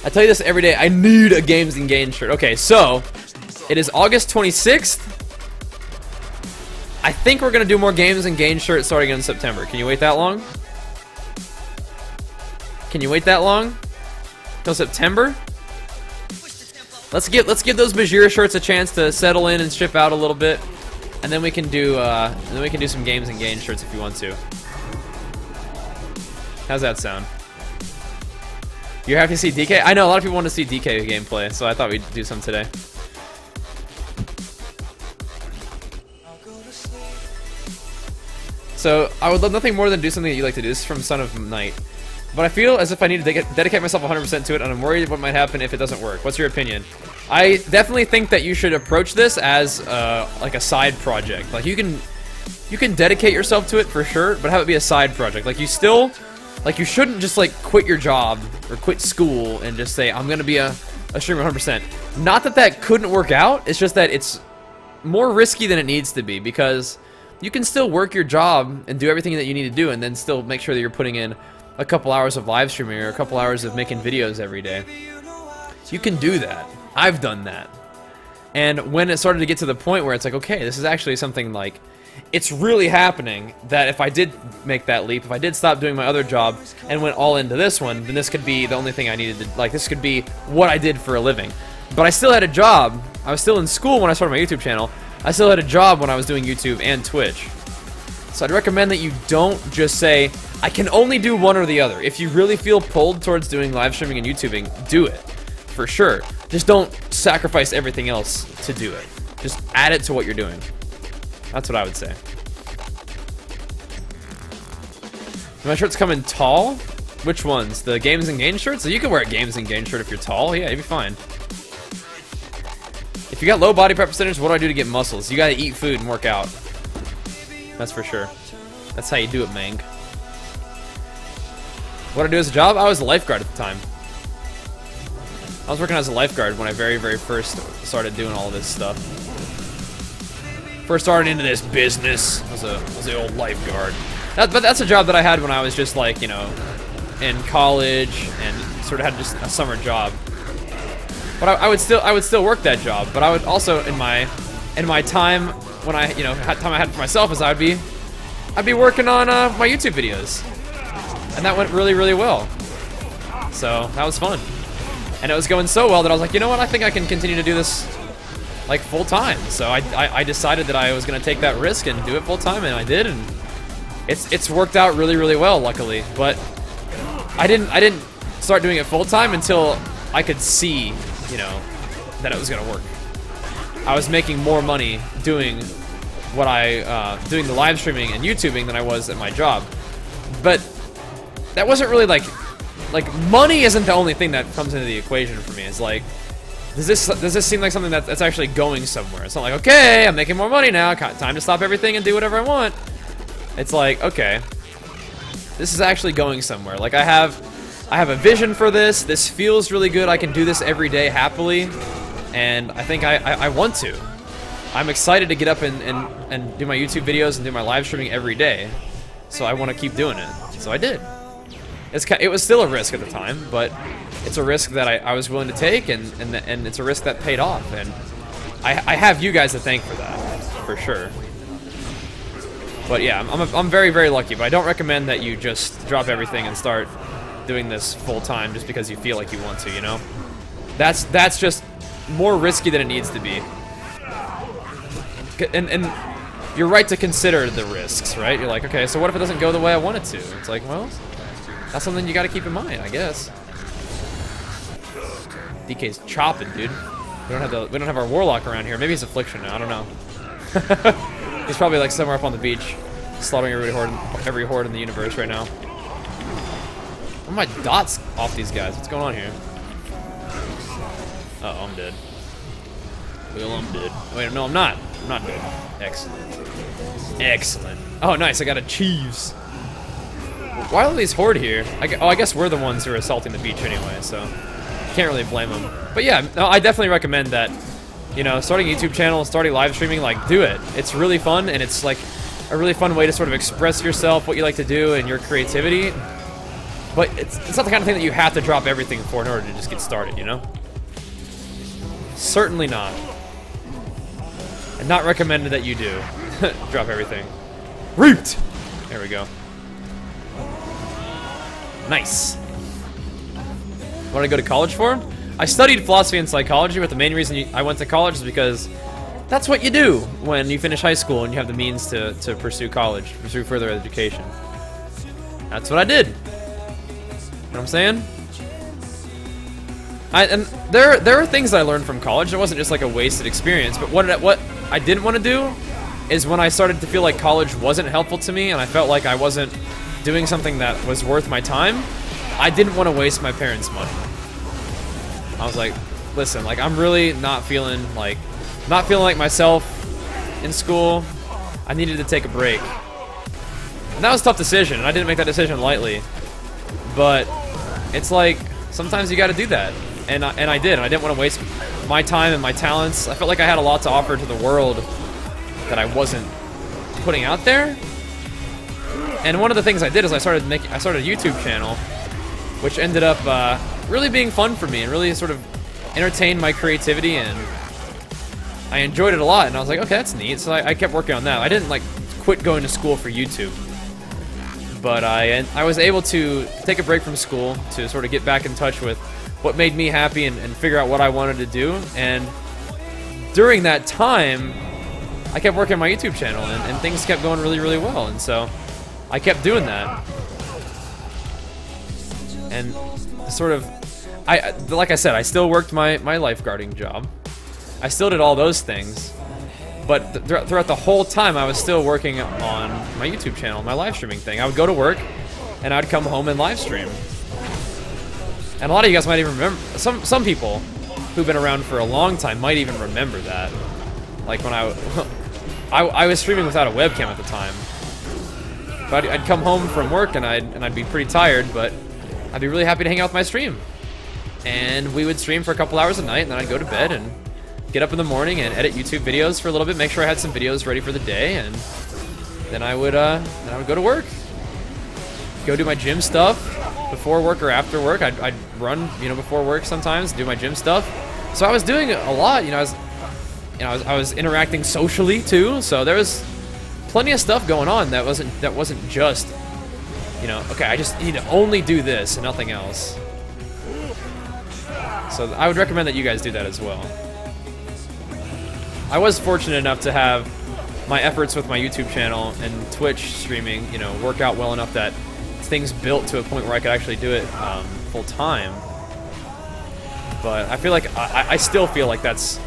I tell you this every day. I need a Games and Gains shirt. Okay, so it is August 26th. I think we're gonna do more Games and Gains shirts starting in September. Can you wait that long? Can you wait that long? Till September? Let's give those Bajheera shirts a chance to settle in and ship out a little bit, and then we can do some Games and Gains shirts if you want to. How's that sound? You're happy to see DK? I know a lot of people want to see DK gameplay, so I thought we'd do some today. So I would love nothing more than do something that you like to do. This is from Son of Night. But I feel as if I need to dedicate myself 100% to it, and I'm worried what might happen if it doesn't work. What's your opinion? I definitely think that you should approach this as like a side project. Like you can dedicate yourself to it for sure, but have it be a side project. Like you shouldn't just like quit your job or quit school and just say I'm gonna be a streamer 100%. Not that that couldn't work out. It's just that it's more risky than it needs to be, because you can still work your job and do everything that you need to do, and then still make sure that you're putting in a couple hours of live streaming or a couple hours of making videos every day. You can do that. I've done that. And when it started to get to the point where it's like, okay, this is actually something like, it's really happening, that if I did make that leap, if I did stop doing my other job and went all into this one, then this could be the only thing I needed to, like, this could be what I did for a living. But I still had a job. I was still in school when I started my YouTube channel. I still had a job when I was doing YouTube and Twitch. So I'd recommend that you don't just say, I can only do one or the other. If you really feel pulled towards doing live streaming and YouTubing, do it. For sure. Just don't sacrifice everything else to do it. Just add it to what you're doing. That's what I would say. My shirts come in tall? Which ones? The Games and Gains shirts? So you can wear a Games and Gains shirt if you're tall. Yeah, you'd be fine. If you got low body fat percentage, what do I do to get muscles? You gotta eat food and work out. That's for sure. That's how you do it, man. What I do as a job? I was a lifeguard at the time. I was working as a lifeguard when I very first started doing all this stuff. First started into this business. I was the old lifeguard. But that's a job that I had when I was just like, you know, in college and sort of had just a summer job. But I would still work that job. But I would also in my time when I time I had for myself is I'd be working on my YouTube videos, and that went really well. So that was fun, and it was going so well that I was like, you know what, I think I can continue to do this like full time. So I decided that I was gonna take that risk and do it full time, and I did, and it's worked out really well, luckily. But I didn't start doing it full time until I could see, you know, that it was gonna work. I was making more money doing what doing the live streaming and YouTubing than I was at my job. But that wasn't really like money isn't the only thing that comes into the equation for me. It's like, does this seem like something that's actually going somewhere? It's not like, okay, I'm making more money now, time to stop everything and do whatever I want. It's like, okay, this is actually going somewhere. Like I have a vision for this. This feels really good. I can do this every day happily. And I think I want to. I'm excited to get up and do my YouTube videos and do my live streaming every day. So I want to keep doing it. So I did. It was still a risk at the time, but it's a risk that I was willing to take, and it's a risk that paid off. And I have you guys to thank for that, for sure. But yeah, I'm very lucky. But I don't recommend that you just drop everything and start doing this full time just because you feel like you want to. You know, that's just more risky than it needs to be. And you're right to consider the risks, right? You're like, okay, so what if it doesn't go the way I want it to? It's like, well, that's something you got to keep in mind, I guess. DK's chopping, dude. We don't have our warlock around here. Maybe he's Affliction now. I don't know. He's probably like somewhere up on the beach, slaughtering every horde in the universe right now. What are my dots off these guys? What's going on here? Uh oh, I'm dead. Well, I'm dead. Wait, no, I'm not. I'm not dead. Excellent. Excellent. Oh, nice. I got a Chiefs. Why are these horde here? I guess we're the ones who are assaulting the beach anyway, so can't really blame them. But yeah, no, I definitely recommend that. You know, starting a YouTube channel, starting live streaming, like, do it. It's really fun, and it's like a really fun way to sort of express yourself, what you like to do, and your creativity. But it's not the kind of thing that you have to drop everything for in order to just get started, you know? Certainly not. And not recommended that you do. Drop everything. Reaped! There we go. Nice. What did I go to college for? I studied philosophy and psychology, but the main reason I went to college is because that's what you do when you finish high school and you have the means to pursue college, pursue further education. That's what I did. You know what I'm saying? And there are things that I learned from college. It wasn't just like a wasted experience, but what I didn't want to do is when I started to feel like college wasn't helpful to me and I felt like I wasn't doing something that was worth my time, I didn't want to waste my parents' money. I was like, listen, like I'm really not feeling like myself in school. I needed to take a break. And that was a tough decision, and I didn't make that decision lightly. But it's like sometimes you got to do that. And I did. And I didn't want to waste my time and my talents. I felt like I had a lot to offer to the world that I wasn't putting out there. And one of the things I did is I started a YouTube channel, which ended up really being fun for me and really sort of entertained my creativity, and I enjoyed it a lot. And I was like, okay, that's neat. So I kept working on that. I didn't like quit going to school for YouTube, but I was able to take a break from school to sort of get back in touch with what made me happy and figure out what I wanted to do. And during that time, I kept working on my YouTube channel, and things kept going really, really well. And so I kept doing that. And sort of, like I said, I still worked my lifeguarding job. I still did all those things. But throughout the whole time, I was still working on my YouTube channel, my live streaming thing. I would go to work, and I'd come home and live stream. And a lot of you guys might even remember, some people who've been around for a long time might even remember that. Like when I was streaming without a webcam at the time. But I'd come home from work and I'd be pretty tired, but I'd be really happy to hang out with my stream. And we would stream for a couple hours a night, and then I'd go to bed and get up in the morning and edit YouTube videos for a little bit, make sure I had some videos ready for the day, and then I would go to work. Go do my gym stuff before work or after work. I'd run, you know, before work sometimes, do my gym stuff. So I was doing a lot, you know, I was interacting socially too, so there was plenty of stuff going on that wasn't just, you know, okay, I just need to only do this and nothing else. So I would recommend that you guys do that as well. I was fortunate enough to have my efforts with my YouTube channel and Twitch streaming, you know, work out well enough that things built to a point where I could actually do it full time. But I feel like I still feel like that's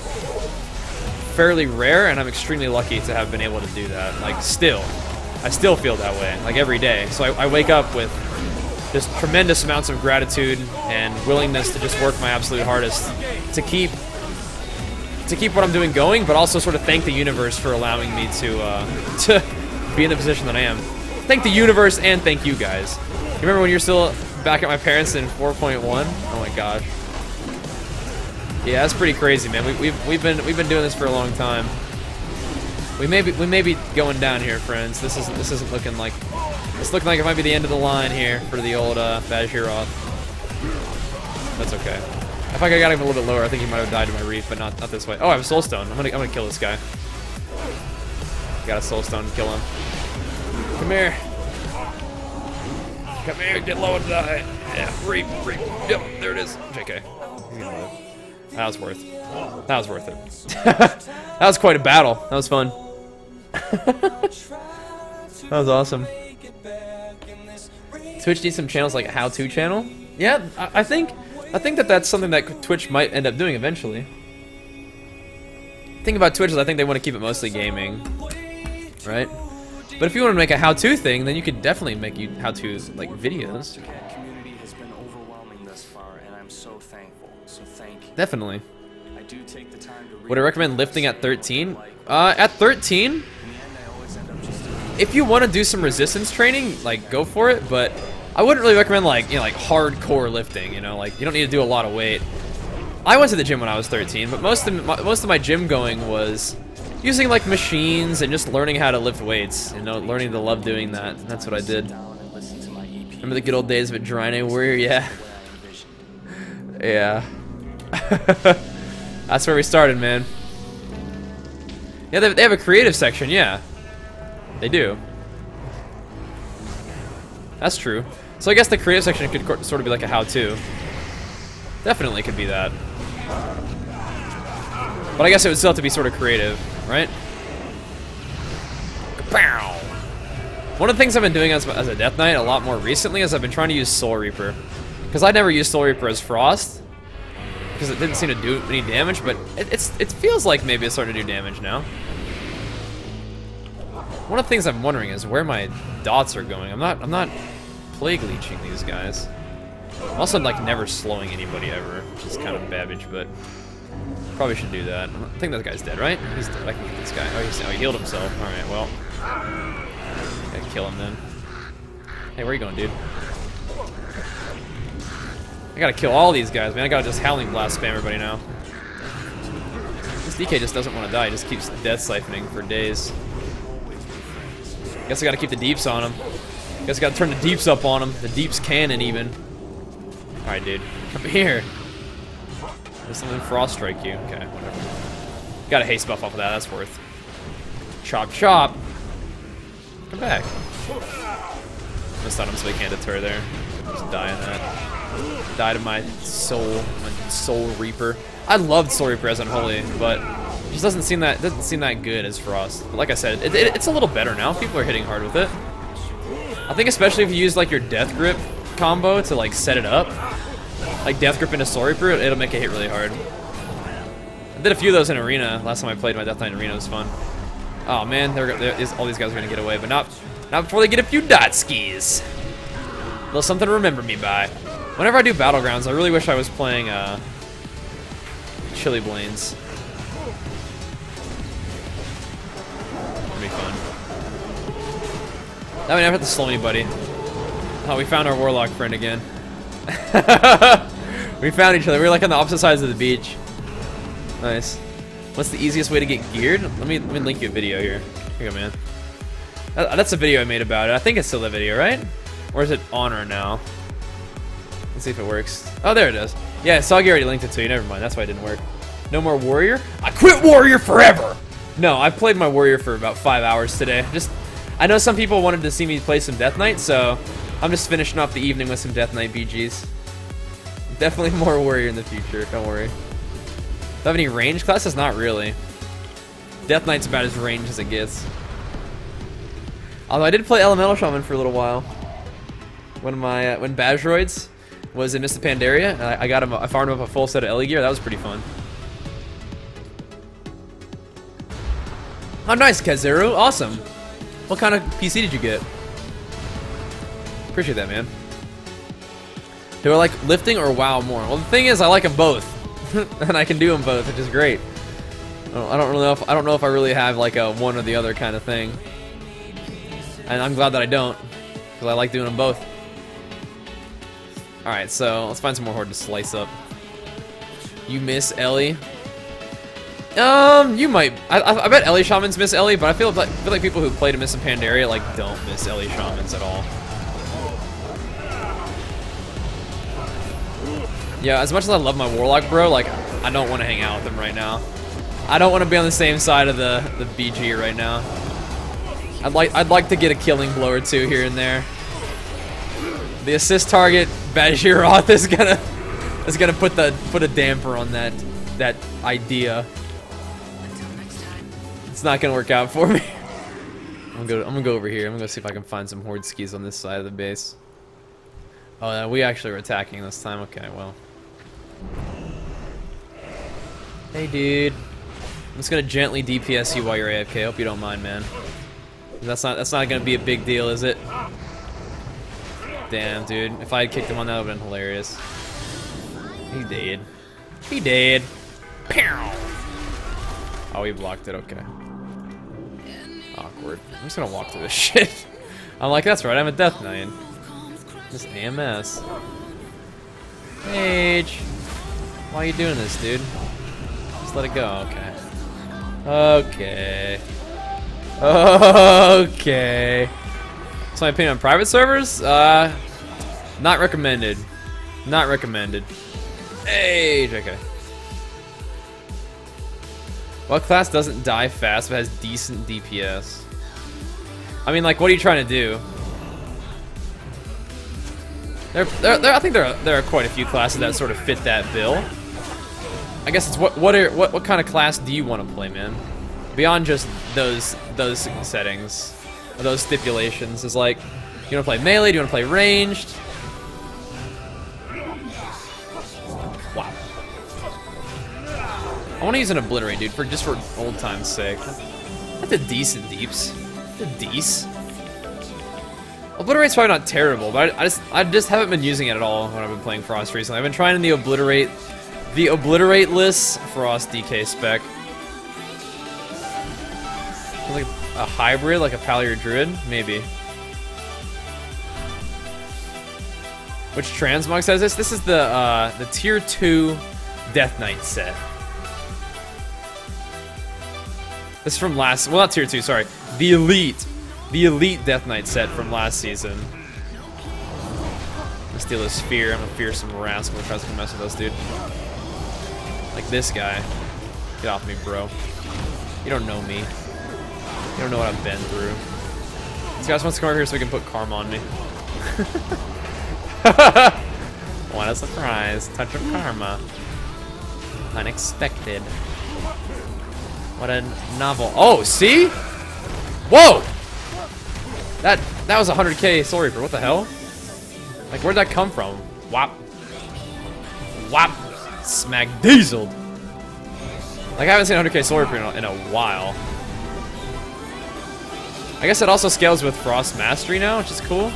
fairly rare, and I'm extremely lucky to have been able to do that. Like, I still feel that way, like every day. So I wake up with just tremendous amounts of gratitude and willingness to just work my absolute hardest to keep what I'm doing going, but also sort of thank the universe for allowing me to be in the position that I am. Thank the universe and thank you guys. You remember when you're still back at my parents in 4.1? Oh my gosh. Yeah, that's pretty crazy, man. We've been doing this for a long time. We may be going down here, friends. This isn't looking like, it's looking like it might be the end of the line here for the old Bajheera. That's okay. If I got him a little bit lower, I think he might have died to my reef, but not this way. Oh, I have a soul stone. I'm gonna kill this guy. Got a soul stone. Kill him. Come here. Come here. Get low and die. Yeah. Reap. Yep. There it is. JK. He's gonna live. That was worth it. That was quite a battle. That was fun. That was awesome. Twitch needs some channels like a how-to channel. Yeah, I think that's something that Twitch might end up doing eventually. The thing about Twitch is I think they want to keep it mostly gaming, right? But if you want to make a how-to thing, then you could definitely make how-to like videos. Definitely. Would I recommend lifting at 13? At 13, if you want to do some resistance training, like go for it. But I wouldn't really recommend like like hardcore lifting. You know, like you don't need to do a lot of weight. I went to the gym when I was 13, but most of my gym going was using like machines and just learning how to lift weights. You know, learning to love doing that. That's what I did. And Remember the good old days of a Draenei warrior? Yeah. Yeah. That's where we started, man. Yeah, they have a creative section, yeah. They do. That's true. So I guess the creative section could sort of be like a how-to. Definitely could be that. But I guess it would still have to be sort of creative, right? Kapow! One of the things I've been doing as a Death Knight a lot more recently is I've been trying to use Soul Reaper. Because I never used Soul Reaper as Frost. Because it didn't seem to do any damage, but it feels like maybe it's starting to do damage now. One of the things I'm wondering is where my dots are going. I'm not plague leeching these guys. I'm also like never slowing anybody ever, which is kind of babbage, but probably should do that. I think that guy's dead, right? He's dead. I can get this guy. Oh, he healed himself. All right, well, gotta kill him then. Hey, where you going, dude? I gotta kill all these guys, man. I gotta just Howling Blast spam everybody now. This DK just doesn't want to die. He just keeps death siphoning for days. Guess I gotta keep the deeps on him. Guess I gotta turn the deeps up on him. The deeps cannon even. Alright, dude. Come here. There's something Frost Strike you. Okay, whatever. Got a haste buff off of that. That's worth. Chop, chop. Come back. Missed on him so he can't deter there. Just die in that. Die to my Soul Reaper. I loved Soul Reaper as Unholy, but it just doesn't seem that good as Frost. But like I said, it's a little better now. People are hitting hard with it. I think especially if you use like your Death Grip combo to like set it up, like Death Grip into Soul Reaper, it'll make it hit really hard. I did a few of those in Arena. Last time I played my Death Knight in Arena, it was fun. Oh man, all these guys are gonna get away, but not before they get a few dot skis. A little something to remember me by. Whenever I do Battlegrounds, I really wish I was playing Chili Blains. That'd be fun. That way I never have to slow anybody. Oh, we found our Warlock friend again. We found each other. We were like on the opposite sides of the beach. Nice. What's the easiest way to get geared? Let me link you a video here. Here you go, man. That's a video I made about it. I think it's still a video, right? Or is it Honor now? Let's see if it works. Oh, there it is. Yeah, Soggy already linked it to you. Never mind. That's why it didn't work. No more Warrior? I quit Warrior forever! No, I played my Warrior for about 5 hours today. I know some people wanted to see me play some Death Knight, so I'm just finishing off the evening with some Death Knight BGs. Definitely more Warrior in the future. Don't worry. Do I have any range classes? Not really. Death Knight's about as ranged as it gets. Although I did play Elemental Shaman for a little while. When Bajheera was in Mist of Pandaria, I farmed him up a full set of Ellie gear. That was pretty fun. Oh, nice, Kazeru. Awesome. What kind of PC did you get? Appreciate that, man. Do I like lifting or WoW more? Well, the thing is, I like them both, and I can do them both, which is great. I don't know if I really have like a one or the other kind of thing, and I'm glad that I don't, because I like doing them both. All right, so let's find some more horde to slice up. You miss Ellie? You might. I bet Ellie Shamans miss Ellie, but I feel like people who played Mist of Pandaria like don't miss Ellie Shamans at all. Yeah, as much as I love my Warlock bro, like I don't want to hang out with him right now. I don't want to be on the same side of the BG right now. I'd like to get a killing blow or two here and there. The assist target Bajheera is gonna put a damper on that idea. It's not gonna work out for me. I'm gonna go over here. I'm gonna go see if I can find some horde skis on this side of the base. Oh, we actually were attacking this time. Okay, well. Hey, dude. I'm just gonna gently DPS you while you're AFK. Hope you don't mind, man. That's not gonna be a big deal, is it? Damn, dude. If I had kicked him on, that would've been hilarious. He dead. He dead. Pow! Oh, he blocked it. Okay. Awkward. I'm just gonna walk through this shit. I'm like, that's right. I'm a Death Knight. Just AMS. Mage. Why are you doing this, dude? Just let it go. Okay. Okay. Okay. That's my opinion on private servers. Not recommended. Not recommended. Hey, JK. What class doesn't die fast but has decent DPS? I mean, like, what are you trying to do? I think there are quite a few classes that sort of fit that bill. I guess it's what kind of class do you want to play, man? Beyond just those settings, or those stipulations, is like, you want to play melee? Do you want to play ranged? Wow. I want to use an obliterate, dude, just for old time's sake. That's a decent deeps. That's a dece. Obliterate's probably not terrible, but I just haven't been using it at all when I've been playing Frost recently. I've been trying the obliterate-less Frost DK spec. Like a hybrid, like a Pallier Druid, maybe. Which transmog says this? This is the tier 2 Death Knight set. This is from last, well, not tier 2, sorry. The elite Death Knight set from last season. Let's steal a spear. I'm a fearsome rascal who tries to mess with us, dude. Like this guy. Get off me, bro. You don't know me. You don't know what I've been through. This guy wants to come over here so we can put karma on me. What a surprise. Touch of karma. Unexpected. What a novel. Oh, see? Whoa! That was 100k Soul Reaper. What the hell? Like, where'd that come from? Whop. Whop. Smack dieseled. Like, I haven't seen 100k Soul Reaper in a while. I guess it also scales with Frost Mastery now, which is cool.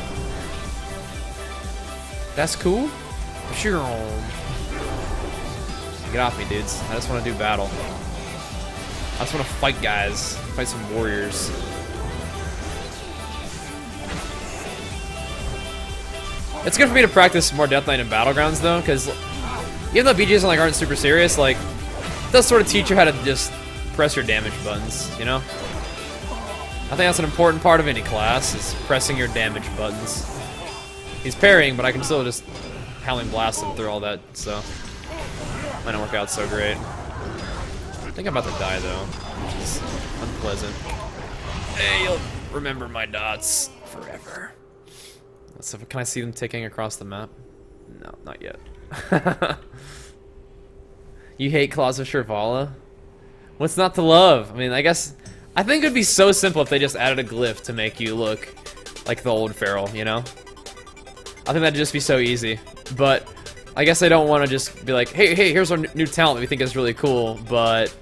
That's cool. Sure. Get off me, dudes. I just want to do battle. I just want to fight guys. Fight some warriors. It's good for me to practice more Death Knight in Battlegrounds, though, because even though BGs aren't super serious, like, it does sort of teach you how to just press your damage buttons, you know? I think that's an important part of any class, is pressing your damage buttons. He's parrying, but I can still just Howling Blast him through all that, so might not work out so great. I think I'm about to die, though, which is unpleasant. Hey, you'll remember my dots forever. So can I see them ticking across the map? No, not yet. You hate Claws of Shirvala? What's not to love? I mean, I think it'd be so simple if they just added a glyph to make you look like the old Feral, you know? I think that'd just be so easy. But I guess I don't want to just be like, hey, here's our new talent that we think is really cool, but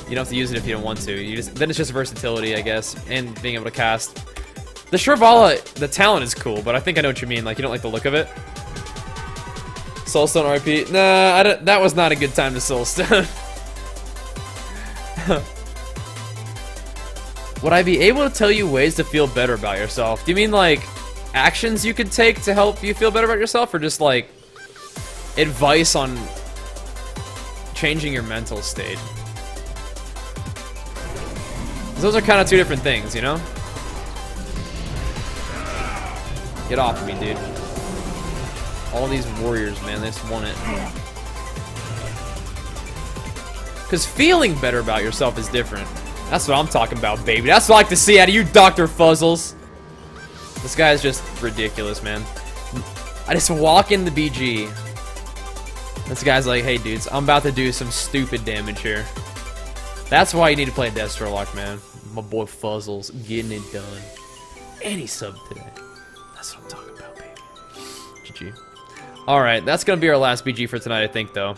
you don't have to use it if you don't want to. Then it's just versatility, I guess, and being able to cast. The Shirvala, the talent is cool, but I think I know what you mean. Like, you don't like the look of it. Soulstone RP? Nah, that was not a good time to Soulstone. Would I be able to tell you ways to feel better about yourself? Do you mean, like, actions you could take to help you feel better about yourself? Or just, like, advice on changing your mental state? 'Cause those are kind of two different things, you know? Get off of me, dude. All these warriors, man, they just want it. Because feeling better about yourself is different. That's what I'm talking about, baby. That's what I like to see out of you, Dr. Fuzzles. This guy is just ridiculous, man. I just walk in the BG. This guy's like, hey, dudes, I'm about to do some stupid damage here. That's why you need to play Destrolock, man. My boy Fuzzles getting it done. And he subbed today. That's what I'm talking about, baby. GG. Alright, that's going to be our last BG for tonight, I think, though.